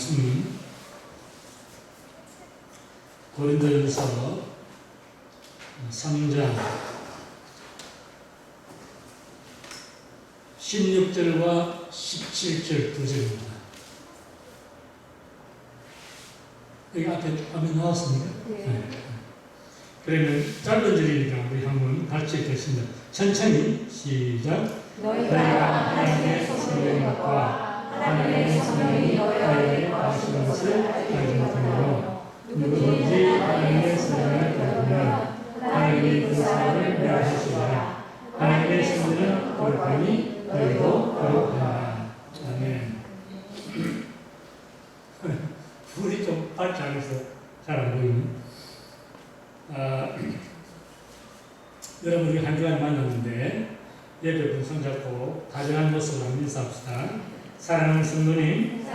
말씀은 고린도전서 3장 16절과 17절 2절입니다. 여기 앞에 화면 나왔습니까? 네. 그러면 짧은 절이니까 우리 한번 같이 읽겠습니다. 천천히 시작. 너희가 하나님의 성령의 것과 하나님의 성령이 너희에게 거하시는 것을 알지 못하므로 누구든지 하나님의 성령을 받으면 하나님이 그 사람을 멸하시리라. 하나님의 성령은 거룩하니 너희도 거룩하라. 아멘. 불이 좀 밝지 않아서 잘 안 보이네. 여러분, 우리 한 주간 만났는데 예배 분성 잡고 다정한 모습으로 한번 인사합시다. 사랑하는 성도님,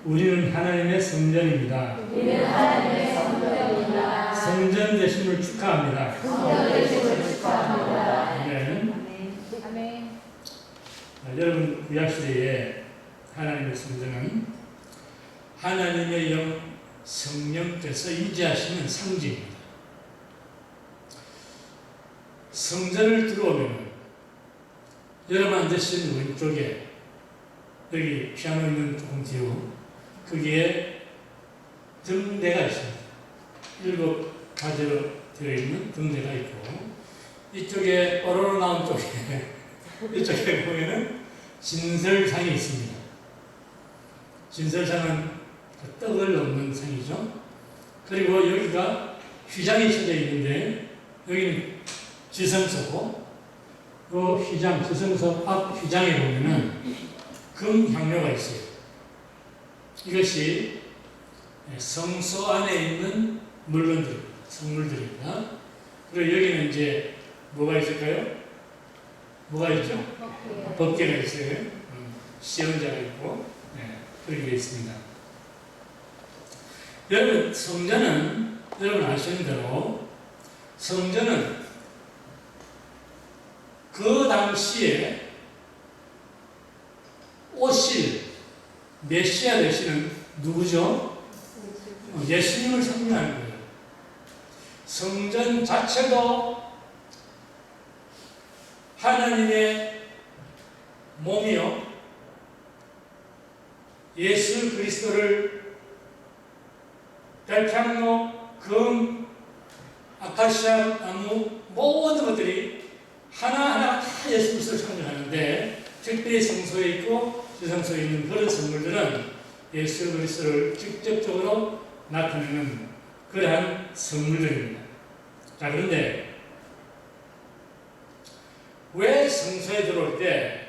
우리는 하나님의 성전입니다. 성전 되심을 축하합니다. 아멘. 여러분, 구약시대에 하나님의 성전은 하나님의 영 성령께서 임재하시는 상징입니다. 성전을 들어오면 여러분 앉으신 왼쪽에 여기 피아노 있는 조금 뒤로 거기에 등대가 있습니다. 7가지로 되어 있는 등대가 있고 이쪽에 뽀로로 나온 쪽에 이쪽에 보면은 진설상이 있습니다. 진설상은 떡을 넣는 상이죠. 그리고 여기가 휘장이 쳐져 있는데 여기는 지성소고 그 휘장, 지성소 앞 휘장에 보면은 금향료가 있어요. 이것이 성소 안에 있는 물건들입니다. 성물들입니다. 그리고 여기는 이제 뭐가 있을까요? 뭐가 있죠? 법궤가 있어요. 시연자가 있고 그렇게 되어 있습니다. 여러분, 성전은 여러분 아시는 대로 성전은 그 당시에 오실 메시아 되시는 누구죠? 예수님을 상징하는 거예요. 성전 자체도 하나님의 몸이요 예수 그리스도를 백향로, 금, 아카시아 나무 모든 것들이 하나하나 다 예수 그리스도를 상징하는데 특별히 성소에 있고 지성소에 있는 그런 선물들은 예수 그리스도를 직접적으로 나타내는 그러한 선물들입니다. 자, 그런데 왜 성소에 들어올 때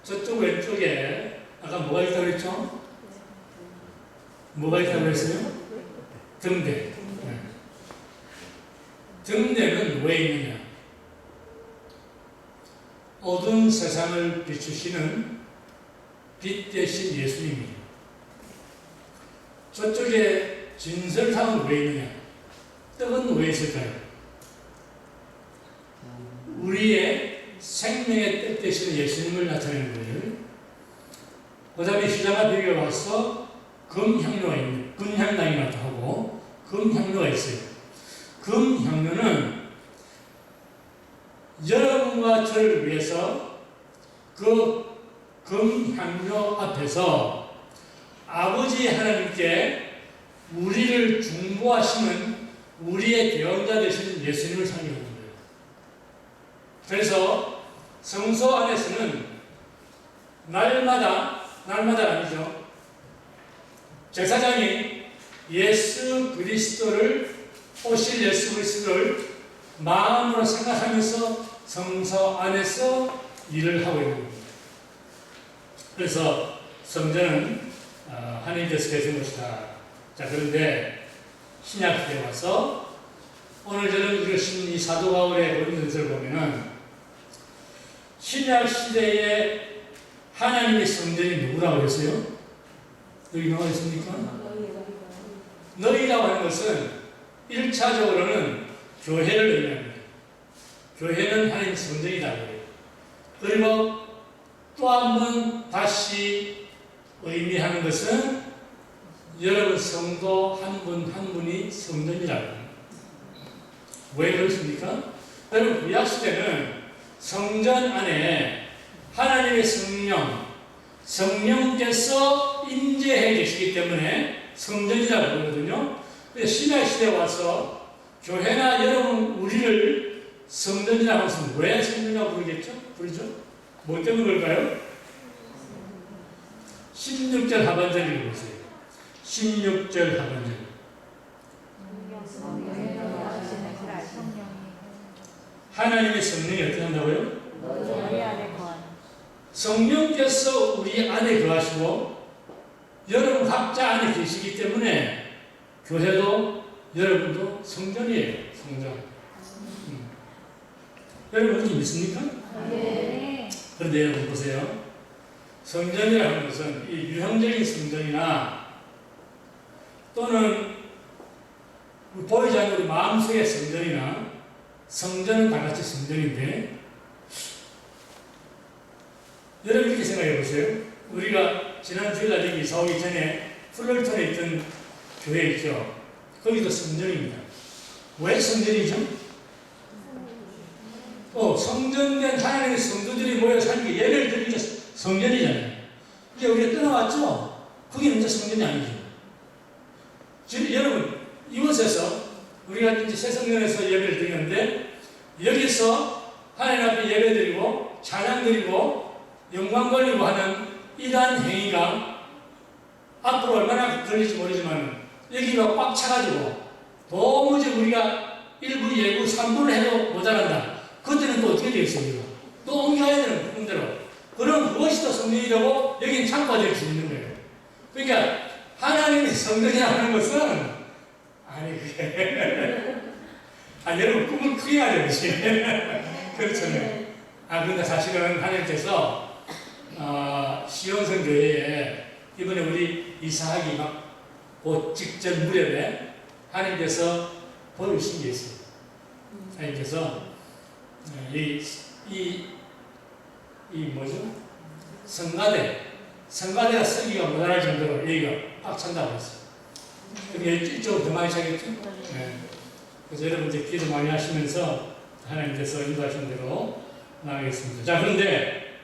저쪽 왼쪽에 아까 뭐가 있다고 그랬죠? 뭐가 있다고 그랬어요? 등대. 등대는 왜 있느냐? 어두운 세상을 비추시는 빛 대신 예수님이에요. 저쪽에 진설상은 왜 있느냐? 떡은 왜 있을까요? 우리의 생명의 뜻 대신 예수님을 나타내는 거예요. 그 다음에 휘장과 비교해 와서 금향료가 있는, 금향당이 나타나고 금향료가 있어요. 금향료는 여러분과 저를 위해서 그 금향료 앞에서 아버지 하나님께 우리를 중보하시는 우리의 대언자 되신 예수님을 상징하는 거예요. 그래서 성소 안에서는 날마다 아니죠. 제사장이 예수 그리스도를 오실 예수 그리스도를 마음으로 생각하면서 성소 안에서 일을 하고 있는 겁니다. 그래서 성전은 하나님께서 계신 것이다. 자, 그런데 신약시대에 와서 오늘 저는 읽으신 이 사도 바울의 고린도전서를 보면은 신약시대에 하나님의 성전이 누구라고 그랬어요? 여기 나와 있습니까? 너희라고 하는 것은 1차적으로는 교회를 의미합니다. 교회는 하나님의 성전이다. 그리고 또 한 번 다시 의미하는 것은 여러분 성도 한 분 한 분이 성전이라고. 왜 그렇습니까? 여러분 구약시대는 성전 안에 하나님의 성령께서 임재해 계시기 때문에 성전이라고 그러거든요. 그래서 신약시대에 와서 교회나 여러분 우리를 성전이라고 하면 왜 성전이라고 부르죠? 뭐 때문에 그럴까요? 16절 하반절 읽어보세요. 16절 하반절. 하나님의 성령이 어떻게 한다고요? 성령께서 우리 안에 거하시고 여러분 각자 안에 계시기 때문에 교회도 여러분도 성전이에요. 성전. 여러분 그렇게 믿습니까? 네. 그런데 여러분 보세요. 성전이라는 것은 이 유형적인 성전이나 또는 보이지 않는 우리 마음속의 성전이나 성전은 다 같이 성전인데 여러분 이렇게 생각해 보세요. 우리가 지난 주일날 여기 이사 오기 전에 플롤턴에 있던 교회 있죠. 거기도 성전입니다. 왜 성전이죠? 성전된 하나님의 성도들이 모여 사는 게 예배를 드리는 게 성전이잖아요. 이제 우리가 떠나왔죠? 거기는 이제 성전이 아니죠. 지금 여러분, 이곳에서 우리가 이제 새 성전에서 예배를 드리는데 여기서 하나님 앞에 예배 드리고 찬양 드리고 영광 돌리고 하는 이러한 행위가 앞으로 얼마나 걸릴지 모르지만 여기가 꽉 차가지고 도무지 우리가 1부, 2부, 3부를 해도 모자란다. 그때는 또 어떻게 되겠습니까? 또 옮겨야 되는 군대로. 그럼 그것이 또 성전이 되고 여기는 창고가 될 수 있는 거예요. 그러니까 하나님의 성전이라는 것은 아니 그게 여러분 꿈을 크게 하려고 그렇잖아요. 그런데 사실은 하나님께서 시온성 교회에 이번에 우리 이사하기 그 직전 무렵에 하나님께서 보여주신 게 있어요. 하나님께서 뭐죠? 성가대가 쓰기가 모자랄 정도로 여기가 꽉 찬다고 했어요. 그럼 이쪽으로 더 많이 차겠죠? 네. 그래서 여러분 이제 기도 많이 하시면서 하나님께서 인도하신 대로 나가겠습니다. 자, 그런데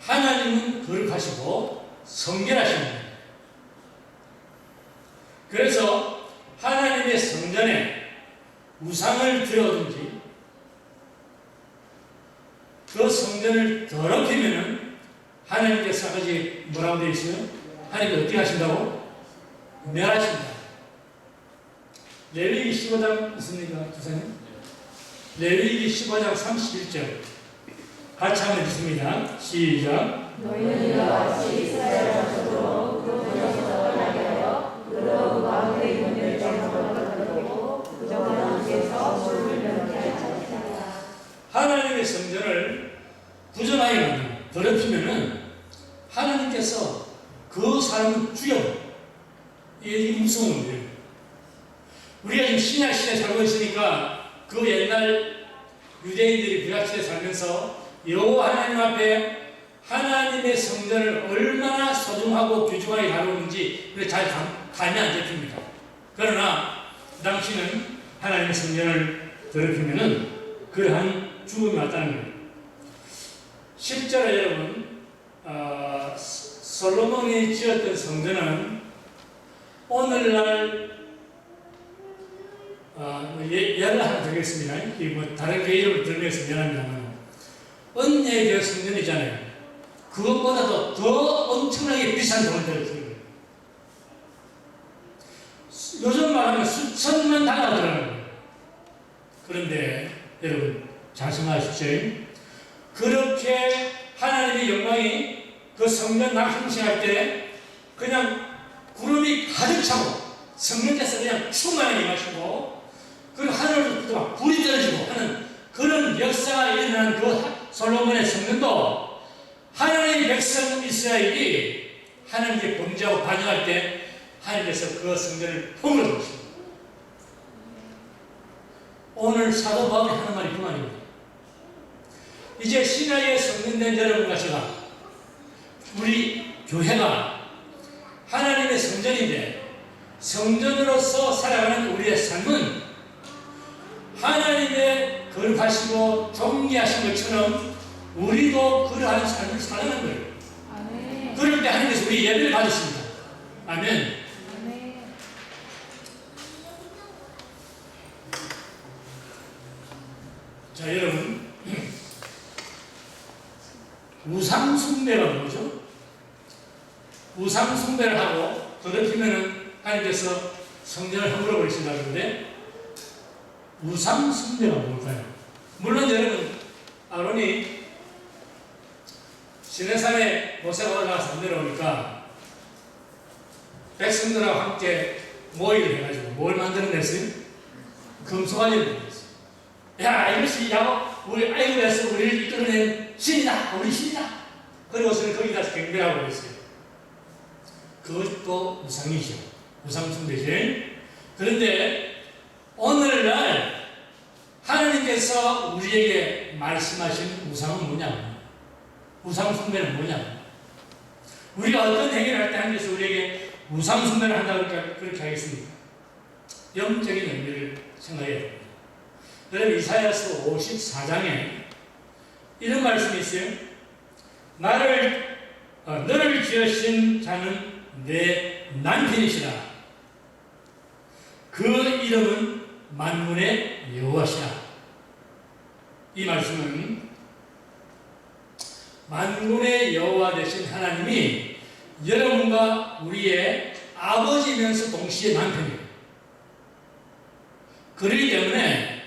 하나님은 거룩하시고 성결하신 분이에요. 그래서 하나님의 성전에 우상을 드려든지 그 성전을 더럽히면은 하나님께서 아버지 뭐라고 되어 있어요? 하나님께서 어떻게 하신다고? 멸하신다. 레위기 15장 있습니까? 주사님? 레위기 15장 31절 같이 한번 읽습니다. 시작. 너희는 이와 같이 이스라엘 자손으로 그 문에서 떠나게 하여 그 가운데 있는 정성을 더럽히고 그 정성에서 술을 명케 하였다. 하나님의 성전을 부정하게 만들고 더럽히면은 하나님께서 그 사람을 죽여버려요. 이게 무서운 거예요. 우리가 지금 신약 시대에 살고 있으니까 그 옛날 유대인들이 구약 시대에 살면서 여호와 하나님 앞에 하나님의 성전을 얼마나 소중하고 귀중하게 다루는지 잘 감이 안 잡힙니다. 그러나 그 당시는 하나님의 성전을 더럽히면은 그러한 죽음이 왔다는 거예요. 실제로 여러분 솔로몬이 지었던 성전은 오늘날 예를 하나 드리겠습니다. 다른 게 이름을 들면서 미안합니다만 언예의 그 성전이잖아요. 그것보다도 더 엄청나게 비싼 돈을 들었어요. 요즘 말하면 수천만 달러가 들어가는 거예요. 그런데 여러분 잘 생각하십시오. 그렇게 하나님의 영광이 그 성전 낭성할 때 그냥 구름이 가득 차고 성령께서 그냥 충만하게 임하시고 그리고 하늘로부터 막 불이 떨어지고 하는 그런 역사가 일어난 그 솔로몬의 성전도 하나님의 백성 이스라엘이 하나님께 범죄하고 반역할 때 하나님께서 그 성전을 허물어 놓으십니다. 오늘 사도 바울이 하는 말이 그 말입니다. 이제 신약에 성년된 여러분과 제가, 우리 교회가 하나님의 성전인데 성전으로서 살아가는 우리의 삶은 하나님의 거룩하시고 존귀하신 것처럼 우리도 그러한 삶을 살아가는 거예요. 아멘. 그럴 때 하나님께서 우리 예배를 받으십니다. 아멘. 아멘. 자, 여러분, 우상숭배가 뭐죠? 우상숭배를 하고 더럽히면은 하나님께서 성전을 허물어 버리신다 그러는데, 우상숭배가 뭘까요? 물론 여러분, 아론이 시내산에 모세가 올라가서 내려오니까 백성들하고 함께 모의를 해가지고 뭘 만들어냈어요? 금송아지를 만들었어요. 야, 이것이 우리 아이고에서 우리를 이끌어낸 신이다, 우리 신이다. 그리고서는 거기다 경배하고 있어요. 그것도 우상이죠. 우상숭배죠. 그런데 오늘날 하나님께서 우리에게 말씀하신 우상은 뭐냐? 우상숭배는 뭐냐? 우리가 어떤 행위를 할 때 하나님께서 우리에게 우상숭배를 한다고 그렇게 하겠습니까? 영적인 의미를 생각해야 됩니다. 여러분, 이사야서 54장에 이런 말씀이 있어요. 너를 지으신 자는 내 남편이시라. 그 이름은 만군의 여호와시라. 이 말씀은 만군의 여호와 되신 하나님이 여러분과 우리의 아버지면서 동시에 남편이에요. 그렇기 때문에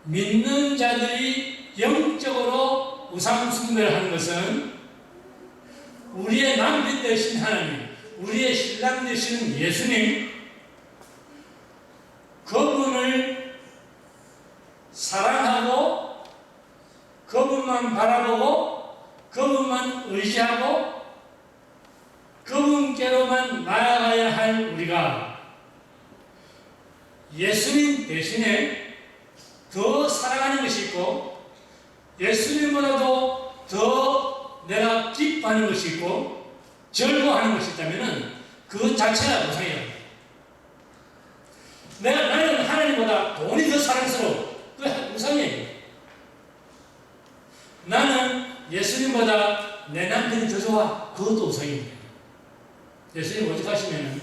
믿는 자들이 영적으로 우상숭배를 하는 것은 우리의 남편 되신 하나님, 우리의 신랑 되시는 예수님, 그분을 사랑하고 그분만 바라보고 그분만 의지하고 그분께로만 나아가야 할 우리가 예수님 대신에 더 사랑하는 것이 있고 예수님보다도 더 내가 기뻐하는 것이 있고 즐거워하는 것이 있다면 그 자체가 우상이에요. 나는 하나님보다 돈이 더 사랑스러워. 그 우상이에요. 나는 예수님보다 내 남편이 더 좋아. 그것도 우상입니다. 예수님 어떻게 하시면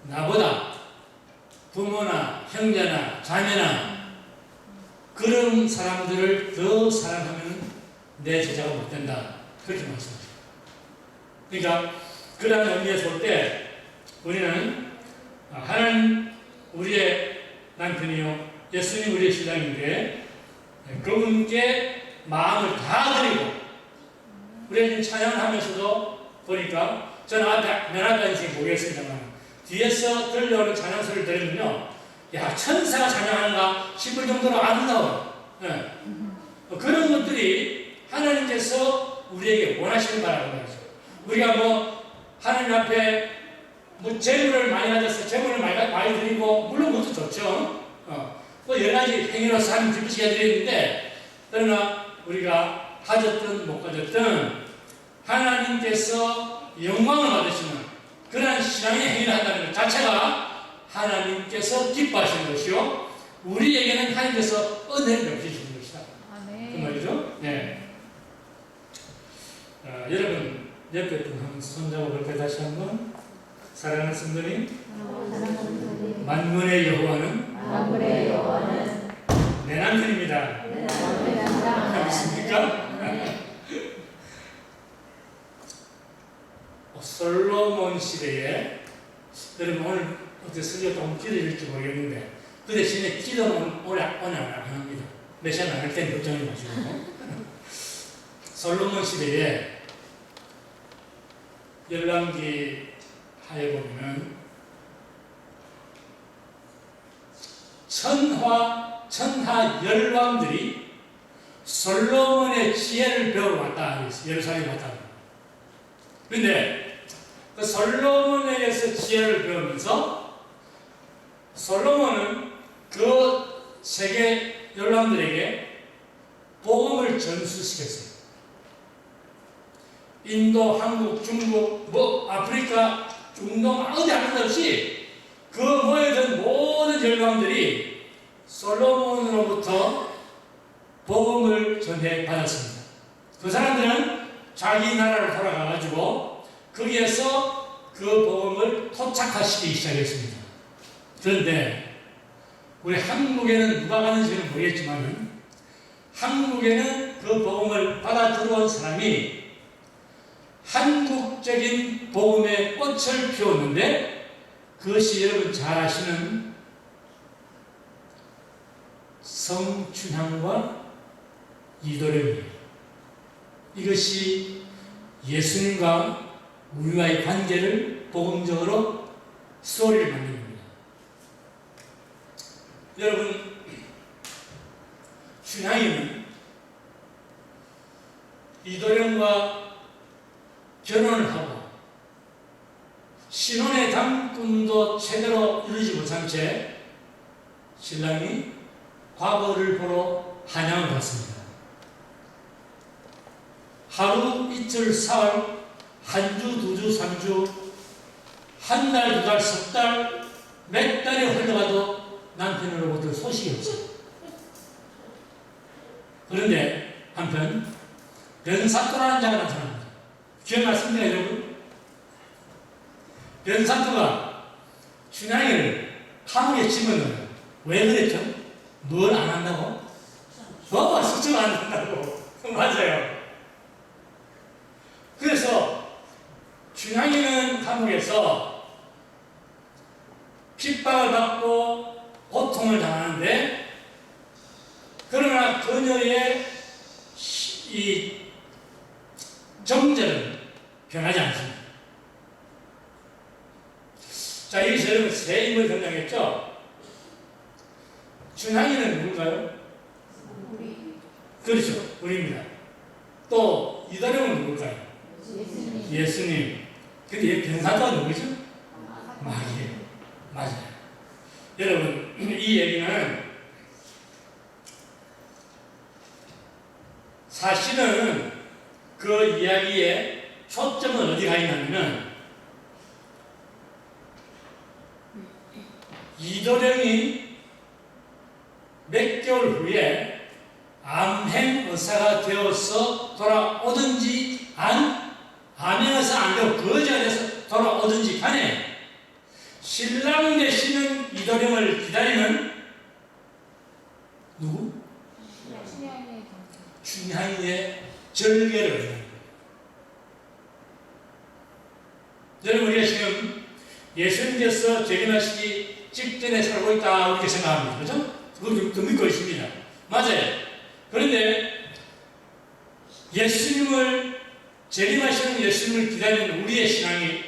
나보다 부모나 형제나 자매나 그런 사람들을 더 사랑하면 내 제자가 못 된다. 그렇게 말씀하십니다. 그러니까 그런 의미에서 볼 때 우리는 하나님 우리의 남편이요 예수님 우리의 신랑인데 그분께 마음을 다 드리고 우리가 지금 찬양을 하면서도 보니까 저는 앞에 맨 앞에 인생 보겠습니다만 뒤에서 들려오는 찬양 소리를 들으면요, 야, 천사가 찬양하는가 싶을 정도로 아름다워요. 네. 그런 것들이 하나님께서 우리에게 원하시는 바라는 거죠. 우리가 하나님 앞에 재물을 많이 가져서 재물을 많이 드리고, 물론 그것도 좋죠. 여러 가지 행위로서 하나님 기쁘시게 드리는데, 그러나 우리가 가졌든 못 가졌든 하나님께서 영광을 받으시는 그러한 신앙의 행위를 한다는 것 자체가 하나님께서 기뻐하시는 것이요, 우리에게는 하나님께서 은혜를 베푸시는 것이다. 그 말이죠. 네. 여러분 옆에 분 손잡아 볼까요? 다시 한번. 사랑하는 성도님, 만군의 여호와는 내 남편입니다. 믿습니까? 솔로몬 시대에, 여러분 오늘 어떻게 설교가 너무 길어질지 모르겠는데 그 대신에 기도는 오래 안 합니다. 몇 시간 안 할 때는 걱정이 마시고. 솔로몬 시대에 열왕기 하에 보면 천하 열왕들이 솔로몬의 지혜를 배우러 왔다. 예루살렘에 왔다. 그런데 그 솔로몬에게서 지혜를 배우면서 솔로몬은 그 세계 열람들에게 복음을 전수시켰어요. 인도, 한국, 중국, 아프리카, 중동 어디 한 것 없이 그 모여든 모든 열방들이 솔로몬으로부터 복음을 전해받았습니다. 그 사람들은 자기 나라로 돌아가가지고 거기에서 그 복음을 토착화시키기 시작했습니다. 그런데 우리 한국에는 누가 가는지는 모르겠지만 한국에는 그 복음을 받아 들어온 사람이 한국적인 복음의 꽃을 피웠는데 그것이 여러분 잘 아시는 성춘향과 이도령이에요. 이것이 예수님과 우리와의 관계를 복음적으로 스토리를 만든 겁니다. 여러분, 춘향이는 이도령과 결혼을 하고 신혼의 담꿈도 제대로 이루지 못한 채 신랑이 과거를 보러 한양을 갔습니다. 하루, 이틀, 사흘, 한 주, 두 주, 3주, 한 달, 두 달, 석 달, 몇 달이 흘러가도 남편으로부터 소식이 없어요. 그런데 한편 변사또라는 자가 나타납니다. 기억나십니까, 여러분? 변사또가 춘향이를 감옥에 집어넣어요. 왜 그랬죠? 뭘 안 한다고? 수정 안 한다고. 맞아요. 그래서 춘향이는 감옥에서 핍박을 받고 고통을 당하는데 그러나 그녀의 이 정절은 변하지 않습니다. 자, 여기서 여러분 세 인물 등장했죠? 춘향이는 누굴까요? 그렇죠. 우리입니다. 또 이도령은 누굴까요? 예수님. 근데 변사또가 누구죠? 마귀예요. 맞아요. 여러분, 이 얘기는 사실은 그 이야기의 초점은 어디 가 있냐면 이도령이 몇 개월 후에 암행 의사가 되어서 돌아오든지 암행 의사 안 되고 거지가 돼서 돌아오든지 간에 신랑 되시는 이도령을 기다리는 누구? 춘향이의 절개를 하는 거예요. 여러분, 우리가 지금 예수님께서 재림하시기 직전에 살고 있다 이렇게 생각합니다. 그렇죠? 그걸 좀 믿고 있습니다. 맞아요. 그런데 예수님을 재림하시는 예수님을 기다리는 우리의 신앙이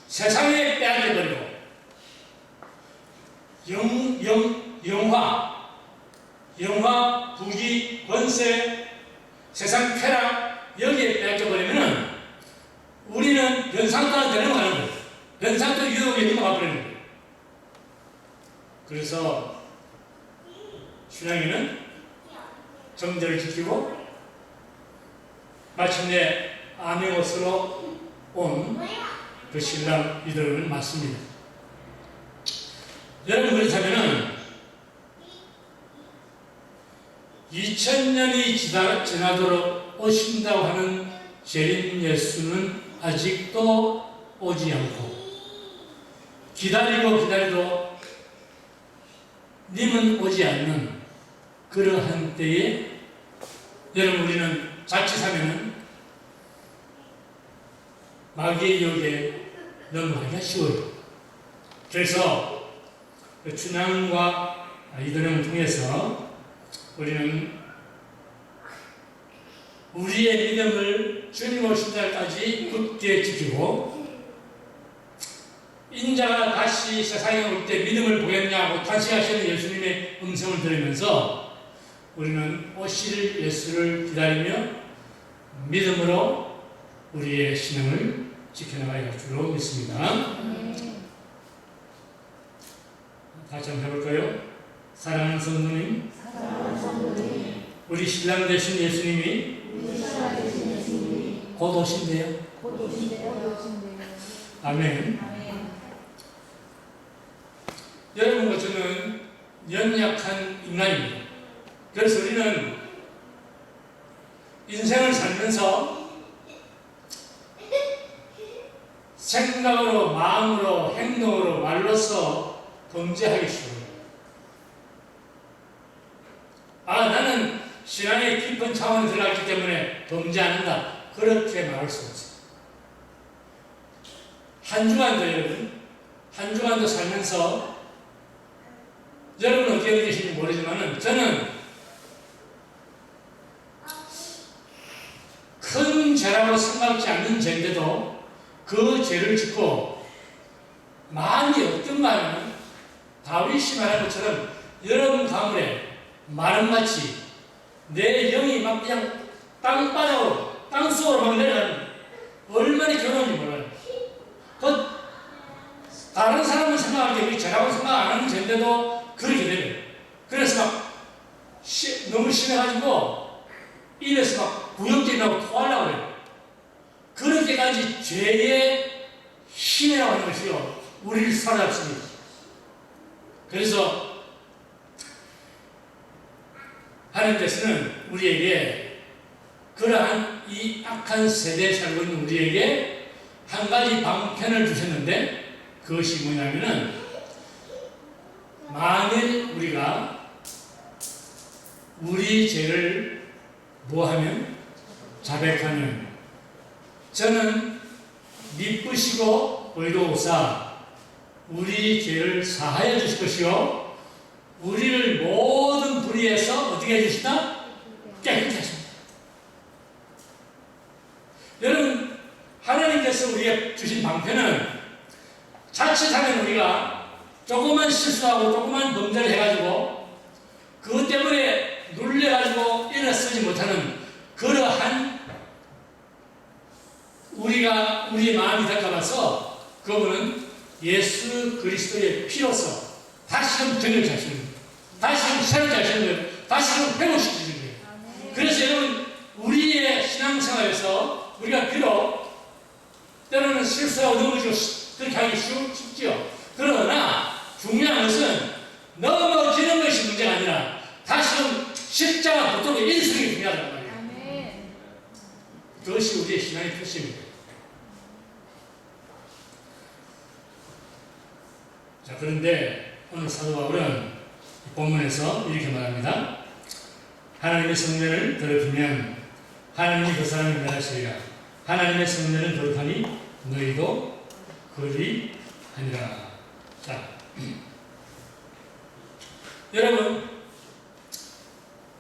세상에 빼앗겨버리고 영화, 부귀, 권세, 세상 쾌락 여기에 빼앗겨버리면은 우리는 변상도가 되는 거 아니에요. 변상도 유혹에 넘어가 버리는 거예요. 그래서 춘향이는 정절을 지키고 마침내 암행옷으로 온 그 신랑 이도령을 맞습니다. 여러분, 그렇다면은 2000년이 지나도록 오신다고 하는 재림 예수는 아직도 오지 않고 기다리도 님은 오지 않는 그러한 때에 여러분, 우리는 자칫하면 마귀의 유혹에 넘어가기가 쉬워요. 그래서 춘향과 이도령을 통해서 우리는 우리의 믿음을 주님 오신 날까지 굳게 지키고 인자가 다시 세상에 올 때 믿음을 보겠냐고 탄식하시는 예수님의 음성을 들으면서 우리는 오실 예수를 기다리며 믿음으로 우리의 신앙을 지켜나가야 할 줄로 믿습니다. 다시 한번 해볼까요? 사랑하는 성도님, 우리 신랑 되신 예수님이 곧 오신대요. 아멘. 여러분과 저는 연약한 인간입니다. 그래서 우리는 인생을 살면서 생각으로, 마음으로, 행동으로, 말로써 범죄하기 쉬워요. 나는 신앙의 깊은 차원에 들어갔기 때문에 범죄한다. 그렇게 말할 수 없어요. 한 주간도 여러분, 한 주간도 살면서 여러분 어디에 계신지 모르지만 저는 큰 죄라고 생각지 않는 죄인데도 그 죄를 짓고 마음이 어떤가 하면 다윗이 말한 것처럼 여러분 가물에 마름같이 내 영이 막 그냥 땅바닥으로 땅속으로 막 내려가는 얼마나 괴로운지 몰라요. 다른 사람은 생각할 때 우리 죄라고 생각 안 하는 죄인데도 그렇게 되요. 그래서 막 너무 심해가지고 입에서 막 구역질이 나고 토하려고 해요. 그렇게까지 죄의 힘이라고 하는 것이요 우리를 사로잡습니다. 그래서 하나님께서는 우리에게 그러한 이 악한 세대에 살고 있는 우리에게 한 가지 방편을 주셨는데 그것이 뭐냐면은 만일 우리가 우리 죄를 뭐하면 자백하면 저는 미쁘시고 의로우사 우리 죄를 사하여 주실 것이요 우리를 모든 불의에서 어떻게 해주시다? 깨끗게 하십니다. 여러분 하나님께서 우리에게 주신 방편은 자칫하면 우리가 조그만 실수하고 조그만 범죄를 해가지고 그것 때문에 눌려가지고 일어서지 못하는 그러한 우리 마음이 될까봐서 그분은 예수 그리스도의 피로서 다시금 정결하시는 거예요. 다시금 새롭게 하시는 거예요. 다시금 회복시키는 거예요. 그래서 여러분 우리의 신앙생활에서 우리가 비록 때로는 실수하고 넘어지고 그렇게 하기 쉽지요. 그러나 중요한 것은 넘어지는 것이 문제가 아니라 다시금 십자가 붙들고 인생이 중요하단 말이에요. 그것이 우리의 신앙의 표시입니다. 자, 그런데 오늘 사도 바울은 본문에서 이렇게 말합니다. 하나님의 성전을 더럽히면 하나님이 그 사람을 멸하시리라. 하나님의 성전을 더럽하니 너희도 그리하니라. 자, 여러분,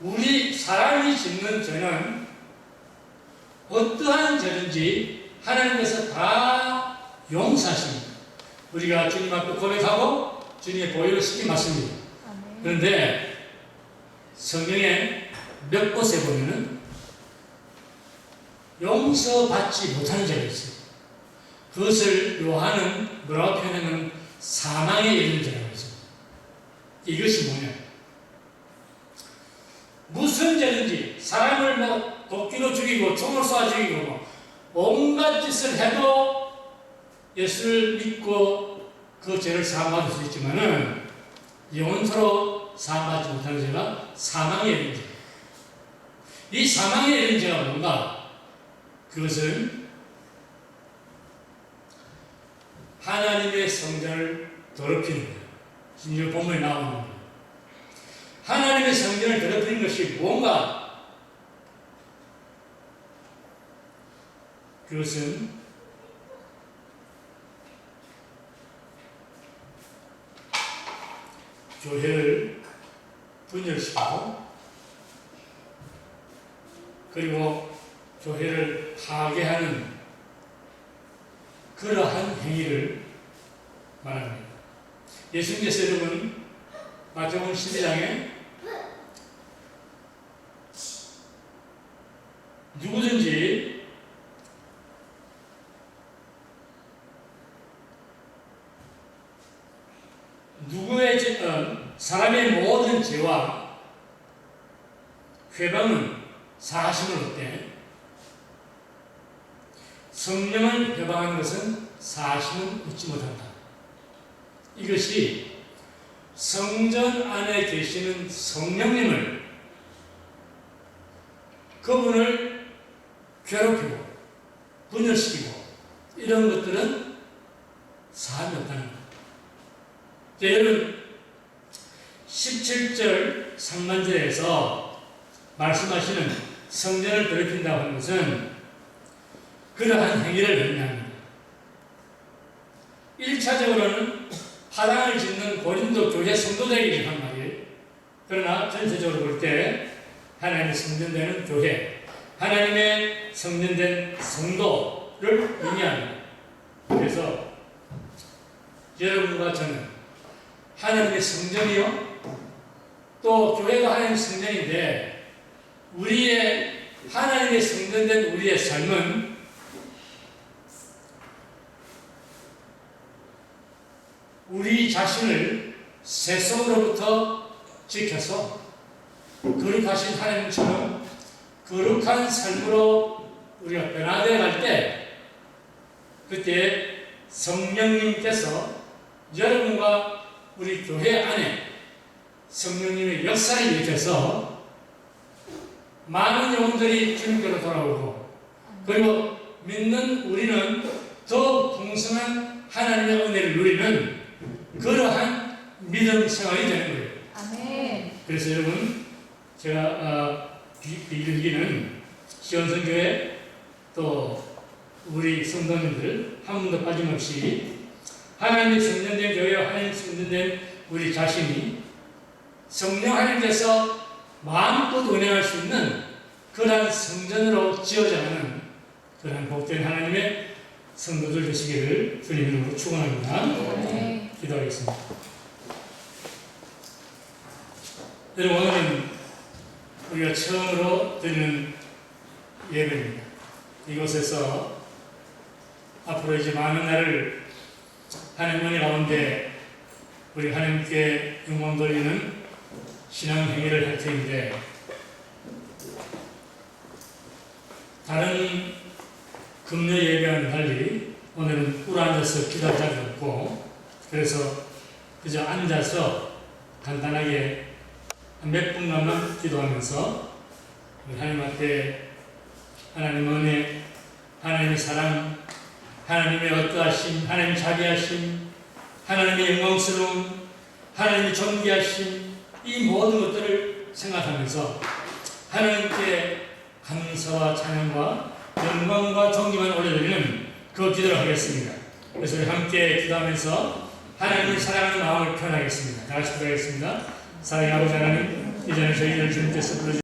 우리 사람이 짓는 죄는 어떠한 죄든지 하나님께서 다 용서하십니다. 우리가 주님 앞에 고백하고 주님의 보혈을 씻기 맞습니다. 그런데 성경에 몇 곳에 보면은 용서받지 못하는 죄가 있어요. 그것을 요한은 뭐라고 표현하면 사망에 이르는 죄라고 했어요. 이것이 뭐냐? 무슨 죄든지 사람을 뭐 도끼로 죽이고 총을 쏴 죽이고 뭐 온갖 짓을 해도 예수를 믿고 그 죄를 사함받을 수 있지만은 영원토록 사함받지 못하는 죄가 사망에 이르는 죄. 이 사망에 이르는 죄가 뭔가? 그것은 하나님의 성전을 더럽히는 거예요. 진짜 본문에 나오는 거예요. 하나님의 성전을 더럽히는 것이 뭔가? 그것은 교회를 분열시키고 그리고 교회를 파괴하는 그러한 행위를 말합니다. 예수님께서 여러분 마태복음 12장에 누구든지 누구의 사람의 모든 모든 죄와 회방은 사심을 얻되 성령을 회방하는 것은 사심은 얻지 못한다. 이것이 성전 안에 계시는 성령님을 그분을 괴롭히고 분열시키고 이런 것들은 사함이 없다는 것. 여러분 17절 상반절에서 말씀하시는 성전을 더럽힌다고 하는 것은 그러한 행위를 의미합니다. 1차적으로는 파당을 짓는 고린도 교회 성도들에게 한 말이에요. 그러나 전체적으로 볼 때 하나님의 성전되는 교회, 하나님의 성전된 성도를 의미합니다. 그래서 여러분과 저는 하나님의 성전이요, 또 교회가 하나님의 성전인데 우리의 하나님의 성전된 우리의 삶은 우리 자신을 세속으로부터 지켜서 거룩하신 하나님처럼 거룩한 삶으로 우리가 변화되어 갈 때 그때 성령님께서 여러분과 우리 교회 안에 성령님의 역사를 일으켜서 많은 영혼들이 주님께로 돌아오고 그리고 믿는 우리는 더 풍성한 하나님의 은혜를 누리는 그러한 믿음 생활이 되는 거예요. 아멘. 그래서 여러분 제가 비일기는 시원성교회 또 우리 성도님들 한 분도 빠짐없이 하나님의 성전된 교회와 하나님의 성전된 우리 자신이 성령 하나님께서 마음껏 운행할 수 있는 그러한 성전으로 지어져가는 그러한 복된 하나님의 성도들 되시기를 주님 이름으로 축원합니다. 네. 기도하겠습니다. 여러분 오늘은 우리가 처음으로 드리는 예배입니다. 이곳에서 앞으로 이제 많은 날을 하나님 은혜 가운데 우리 하나님께 영광 돌리는 신앙 행위를 할 터인데 다른 금요 예배와는 달리 오늘은 꿇어 앉아서 기도할 자리가 없고 그래서 그저 앉아서 간단하게 몇 분간만 기도하면서 하나님 앞에 하나님의 은혜, 하나님의 사랑, 하나님의 어떠하심, 하나님의 자비하심, 하나님의 영광스러움, 하나님의 존귀하심 이 모든 것들을 생각하면서 하나님께 감사와 찬양과 영광과 존귀만 올려드리는 그 기도를 하겠습니다. 그래서 우리 함께 기도하면서 하나님을 사랑하는 마음을 표현하겠습니다. 다 같이 기도하겠습니다. 사랑의 아버지 하나님, 이제는 저희를 주님께서 부르시